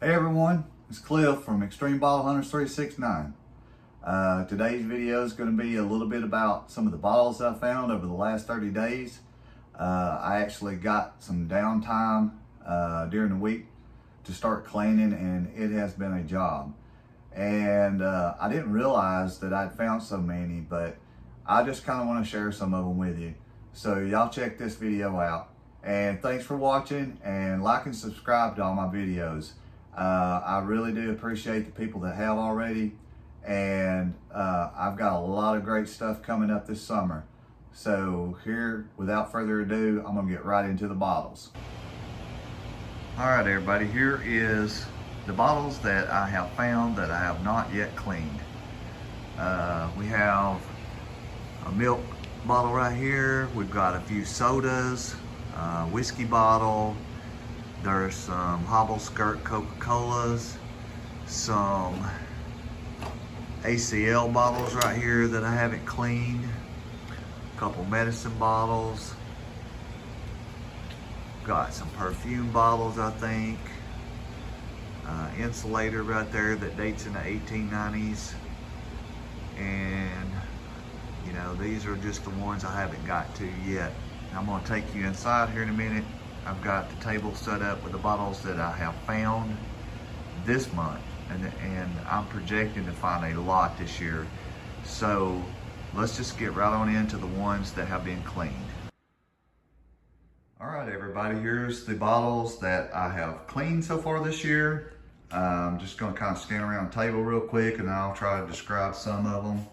Hey everyone, it's Cliff from Extreme Bottle Hunters 369. Today's video is going to be a little bit about some of the bottles that I found over the last 30 days. I actually got some downtime during the week to start cleaning, and it has been a job. And I didn't realize that I'd found so many, but I just kind of want to share some of them with you. So y'all check this video out. And thanks for watching, and like and subscribe to all my videos. I really do appreciate the people that have already, and I've got a lot of great stuff coming up this summer. So here, without further ado, I'm gonna get right into the bottles. All right, everybody, here is the bottles that I have found that I have not yet cleaned. We have a milk bottle right here. We've got a few sodas, whiskey bottle. There's some Hobble Skirt Coca-Colas, some ACL bottles right here that I haven't cleaned, a couple medicine bottles, got some perfume bottles, I think, insulator right there that dates in the 1890s, and you know, these are just the ones I haven't got to yet. I'm gonna take you inside here in a minute. I've got the table set up with the bottles that I have found this month, and I'm projecting to find a lot this year. So let's just get right on into the ones that have been cleaned. All right, everybody, here's the bottles that I have cleaned so far this year. I'm just gonna kind of scan around the table real quick, and I'll try to describe some of them.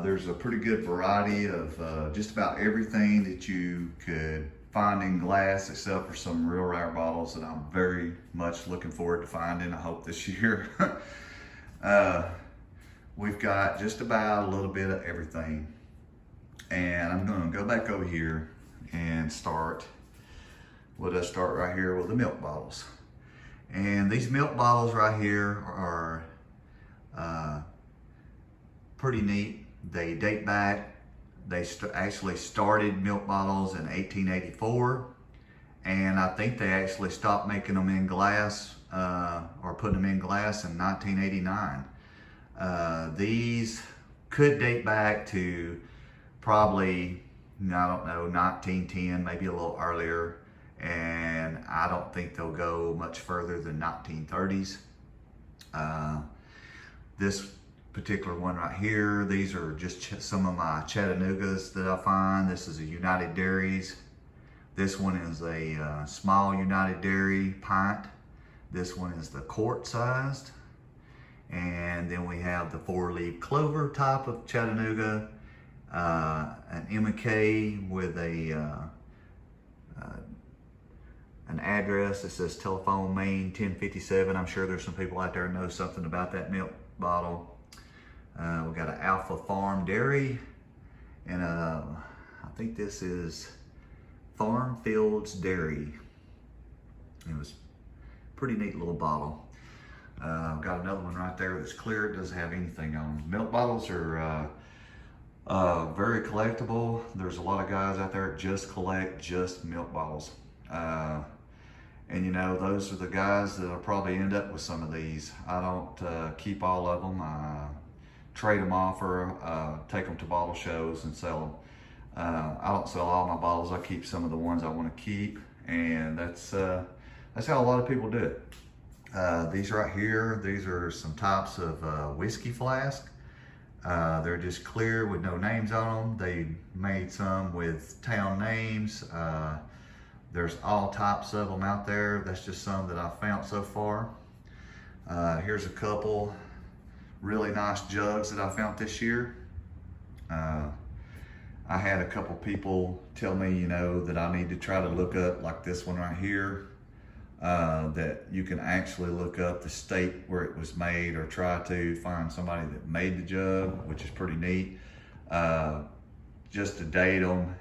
There's a pretty good variety of just about everything that you could find in glass, except for some real rare bottles that I'm very much looking forward to finding, I hope, this year. We've got just about a little bit of everything. And I'm gonna go back over here and start, let's start right here with the milk bottles. And these milk bottles right here are pretty neat. They date back. They actually started milk bottles in 1884, and I think they actually stopped making them in glass or putting them in glass in 1989. These could date back to probably, I don't know, 1910, maybe a little earlier, and I don't think they'll go much further than 1930s. This particular one right here, these are just some of my Chattanoogas that I find. This is a United Dairies. This one is a small United Dairy pint. This one is the quart sized. And then we have the 4-leaf clover type of Chattanooga, an M&K with an address that says telephone Maine 1057. I'm sure there's some people out there who know something about that milk bottle. We got an Alpha Farm Dairy, and I think this is Farm Fields Dairy. It was a pretty neat little bottle. Got another one right there that's clear. It doesn't have anything on. Milk bottles are very collectible. There's a lot of guys out there that just collect just milk bottles. And you know, those are the guys that'll probably end up with some of these. I don't keep all of them. I trade them off or take them to bottle shows and sell them. I don't sell all my bottles. I keep some of the ones I want to keep, and that's how a lot of people do it. These right here, these are some types of whiskey flask. They're just clear with no names on them. They made some with town names. There's all types of them out there. That's just some that I've found so far. Here's a couple really nice jugs that I found this year. I had a couple people tell me, you know, that I need to try to look up, like this one right here, that you can actually look up the state where it was made, or try to find somebody that made the jug, which is pretty neat. Just to date them.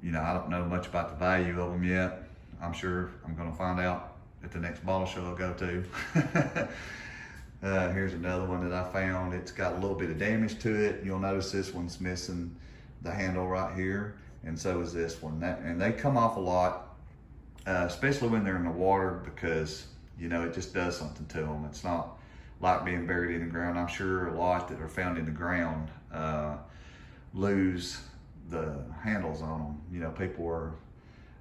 You know, I don't know much about the value of them yet. I'm sure I'm gonna find out at the next bottle show I'll go to. Here's another one that I found. It's got a little bit of damage to it. You'll notice this one's missing the handle right here, and so is this one. And they come off a lot. especially when they're in the water, because you know it just does something to them. It's not like being buried in the ground. I'm sure a lot that are found in the ground lose the handles on them. You know, people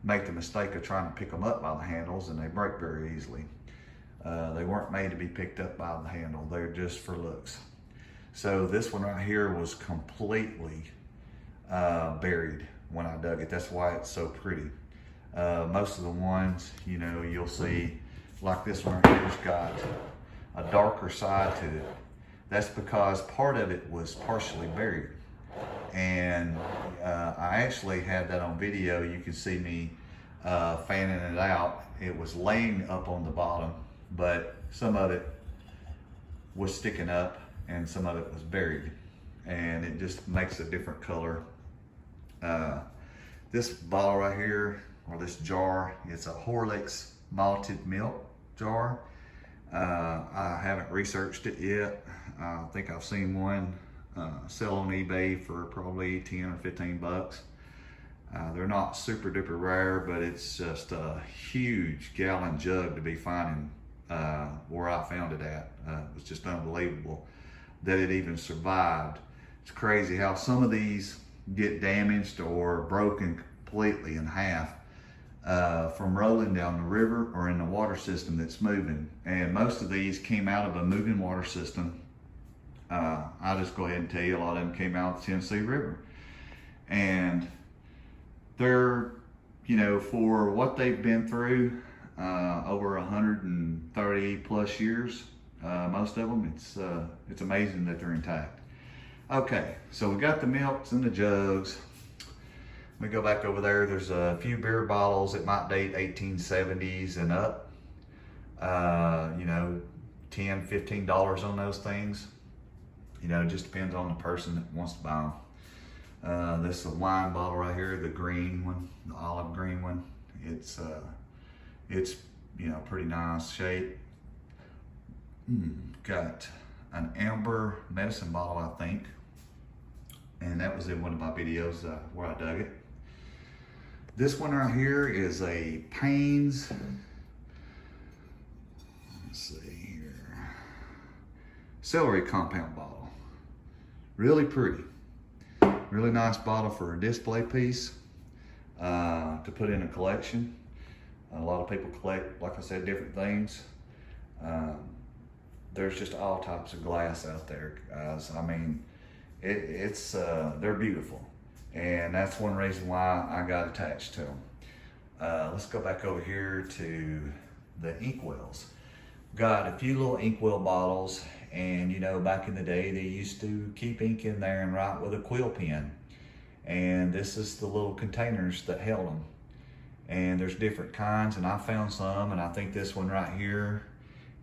make the mistake of trying to pick them up by the handles, and they break very easily. They weren't made to be picked up by the handle. They're just for looks. So this one right here was completely buried when I dug it. That's why it's so pretty. Most of the ones, you know, you'll see like this one right here's got a darker side to it. That's because part of it was partially buried. And I actually had that on video. You can see me fanning it out. It was laying up on the bottom, but some of it was sticking up and some of it was buried. And it just makes a different color. This bottle right here, or this jar, it's a Horlicks malted milk jar. I haven't researched it yet. I think I've seen one sell on eBay for probably 10 or 15 bucks. They're not super duper rare, but it's just a huge gallon jug to be finding where I found it at. It was just unbelievable that it even survived. It's crazy how some of these get damaged or broken completely in half from rolling down the river or in the water system that's moving. And most of these came out of a moving water system. I'll just go ahead and tell you, a lot of them came out of the Tennessee River. And they're, you know, for what they've been through over 130 plus years, most of them, it's amazing that they're intact. Okay, so we got the milks and the jugs. We go back over there. There's a few beer bottles that might date 1870s and up. You know, $10, $15 on those things. You know, it just depends on the person that wants to buy them. This is a wine bottle right here, the green one, the olive green one. It's you know, pretty nice shape. Got an amber medicine bottle, I think. And that was in one of my videos where I dug it. This one right here is a Payne's, let's see here, celery compound bottle. Really pretty. Really nice bottle for a display piece to put in a collection. A lot of people collect, like I said, different things. There's just all types of glass out there, guys. I mean, they're beautiful. And that's one reason why I got attached to them. Let's go back over here to the inkwells. Got a few little inkwell bottles, and you know, back in the day, they used to keep ink in there and write with a quill pen. And this is the little containers that held them. And there's different kinds, and I found some, and I think this one right here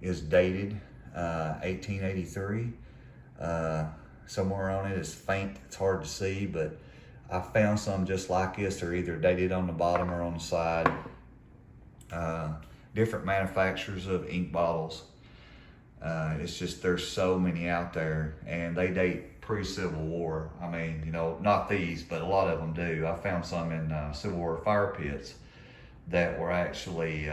is dated 1883. Somewhere on it is faint, it's hard to see, but I found some just like this. They're either dated on the bottom or on the side. Different manufacturers of ink bottles. It's just, there's so many out there, and they date pre-Civil War. I mean, you know, not these, but a lot of them do. I found some in Civil War fire pits that were actually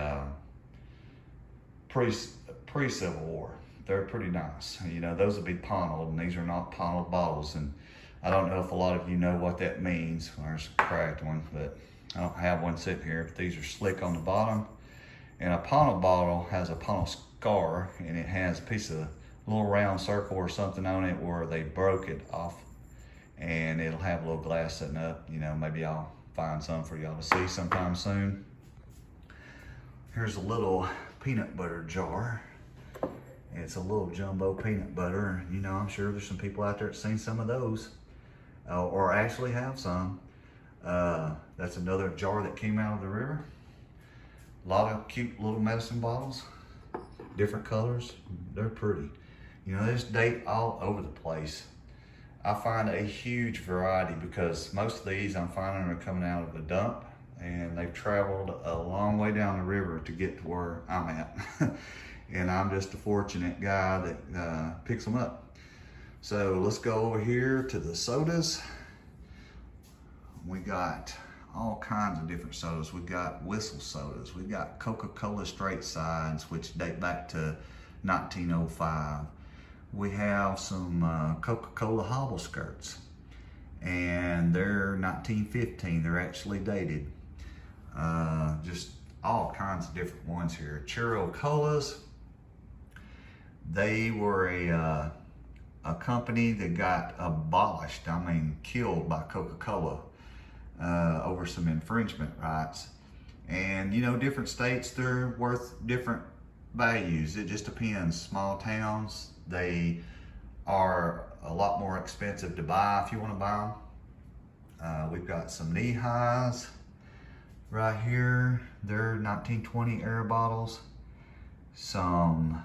pre-Civil War. They're pretty nice. You know, those would be paneled, and these are not paneled bottles. And I don't know if a lot of you know what that means. There's a cracked one, but I don't have one sitting here. But these are slick on the bottom. And a paneled bottle has a panel scar, and it has a piece of little round circle or something on it where they broke it off. And it'll have a little glass sitting up. You know, maybe I'll find some for y'all to see sometime soon. Here's a little peanut butter jar. It's a little jumbo peanut butter. You know, I'm sure there's some people out there that seen some of those, or actually have some. That's another jar that came out of the river. A lot of cute little medicine bottles, different colors. They're pretty. You know, they just date all over the place. I find a huge variety because most of these I'm finding are coming out of the dump, and they've traveled a long way down the river to get to where I'm at. And I'm just a fortunate guy that picks them up. So let's go over here to the sodas. We got all kinds of different sodas. We've got Whistle sodas. We've got Coca-Cola Straight Sides, which date back to 1905. We have some Coca-Cola Hobble Skirts, and they're 1915. They're actually dated. Just all kinds of different ones here. Churro Colas. They were a company that got abolished, I mean killed by Coca-Cola over some infringement rights. And you know, different states, they're worth different values. It just depends. Small towns, they are a lot more expensive to buy if you want to buy them. We've got some knee highs right here. They're 1920 air bottles. Some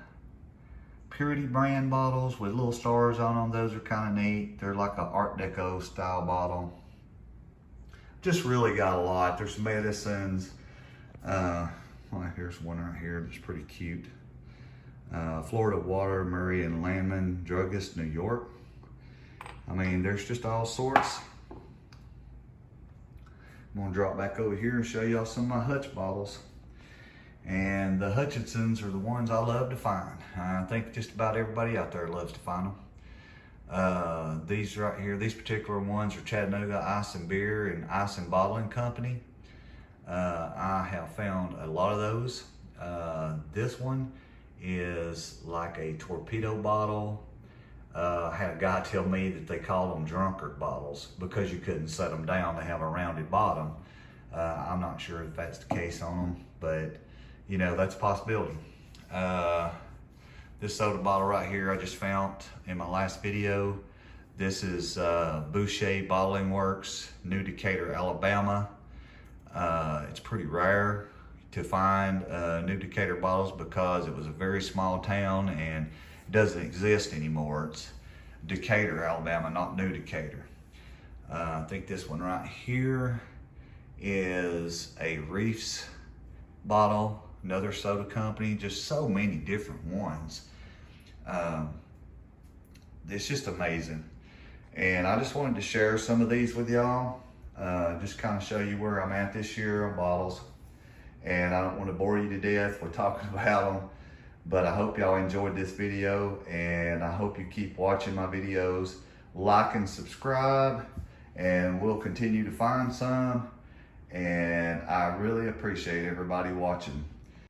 Purity brand bottles with little stars on them. Those are kind of neat. They're like an Art Deco style bottle. Just really got a lot. There's medicines. Well, here's one right here that's pretty cute. Florida Water, Murray and Landman Druggist, New York. I mean, there's just all sorts. I'm gonna drop back over here and show y'all some of my Hutch bottles. And the Hutchinsons are the ones I love to find. I think just about everybody out there loves to find them. These right here, these particular ones are Chattanooga Ice and Beer and Ice and Bottling Company. I have found a lot of those. This one is like a torpedo bottle. I had a guy tell me that they called them drunkard bottles because you couldn't set them down to have a rounded bottom. I'm not sure if that's the case on them, but you know, that's a possibility. This soda bottle right here I just found in my last video. This is Boucher Bottling Works, New Decatur, Alabama. It's pretty rare to find New Decatur bottles because it was a very small town and it doesn't exist anymore. It's Decatur, Alabama, not New Decatur. I think this one right here is a Reefs bottle, another soda company. Just so many different ones. It's just amazing. And I just wanted to share some of these with y'all. Just kind of show you where I'm at this year on bottles. And I don't want to bore you to death with talking about them, but I hope y'all enjoyed this video, and I hope you keep watching my videos. Like and subscribe, and we'll continue to find some. And I really appreciate everybody watching.